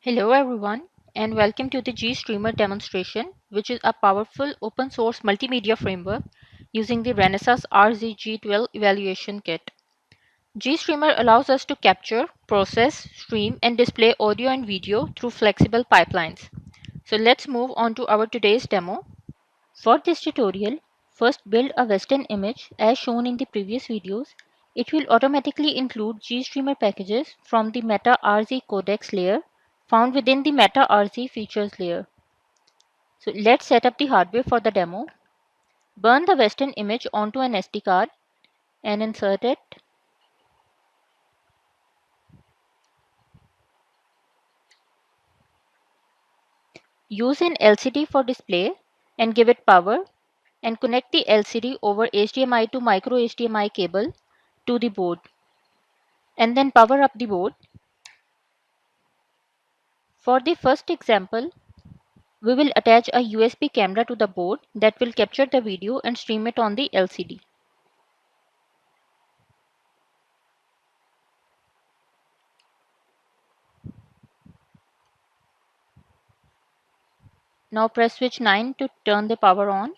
Hello everyone and welcome to the GStreamer demonstration, which is a powerful open source multimedia framework using the Renesas RZG12 evaluation kit. GStreamer allows us to capture, process, stream and display audio and video through flexible pipelines. So let's move on to our today's demo. For this tutorial, first build a Western image as shown in the previous videos. It will automatically include GStreamer packages from the Meta RZ codecs layer found within the Meta RZ features layer. So let's set up the hardware for the demo. Burn the Western image onto an SD card and insert it. Use an LCD for display and give it power, and connect the LCD over HDMI to micro HDMI cable to the board, and then power up the board. For the first example, we will attach a USB camera to the board that will capture the video and stream it on the LCD. Now press switch 9 to turn the power on.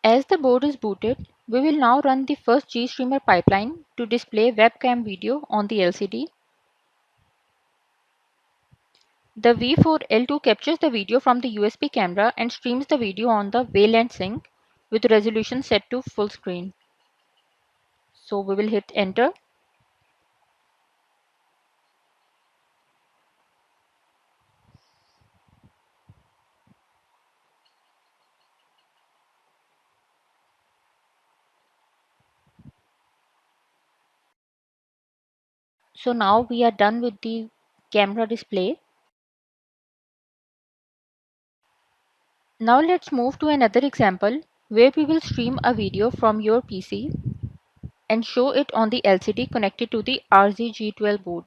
As the board is booted, we will now run the first GStreamer pipeline to display webcam video on the LCD. The V4L2 captures the video from the USB camera and streams the video on the LAN sync with resolution set to full screen. So we will hit enter. So now we are done with the camera display. Now let's move to another example where we will stream a video from your PC and show it on the LCD connected to the RZG12 board.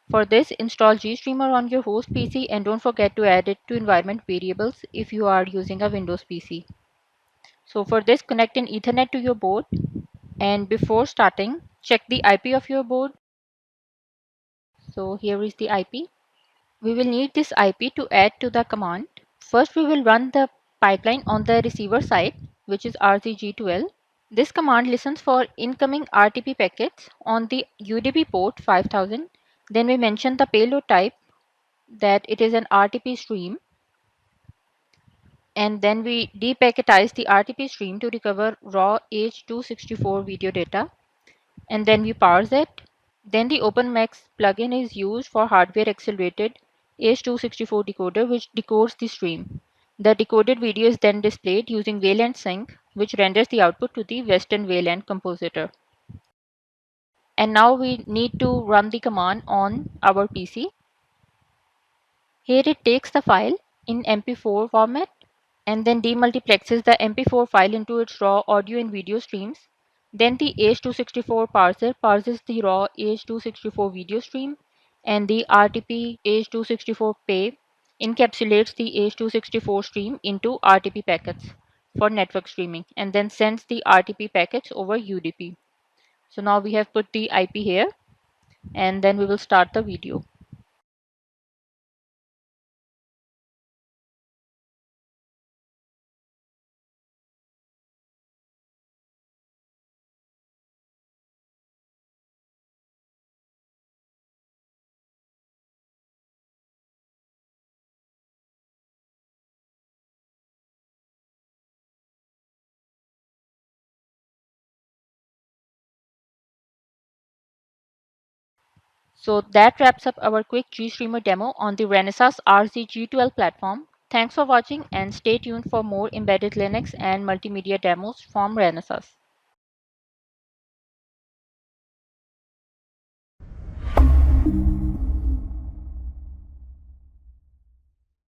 For this, install GStreamer on your host PC and don't forget to add it to environment variables if you are using a Windows PC. So for this, connect an Ethernet to your board, and before starting, check the IP of your board. So here is the IP. We will need this IP to add to the command. First, we will run the pipeline on the receiver side, which is RZG12. This command listens for incoming RTP packets on the UDP port 5000. Then we mention the payload type, that it is an RTP stream. And then we depacketize the RTP stream to recover raw H.264 video data. And then we parse it. Then the OpenMax plugin is used for hardware accelerated H.264 decoder, which decodes the stream. The decoded video is then displayed using VLAN sync, which renders the output to the Western VLAN compositor. And now we need to run the command on our PC. Here it takes the file in MP4 format and then demultiplexes the MP4 file into its raw audio and video streams. Then the H.264 parser parses the raw H.264 video stream, and the RTP H.264 pay encapsulates the H.264 stream into RTP packets for network streaming and then sends the RTP packets over UDP. So now we have put the IP here, and then we will start the video. So that wraps up our quick GStreamer demo on the Renesas RZG12 platform. Thanks for watching and stay tuned for more embedded Linux and multimedia demos from Renesas.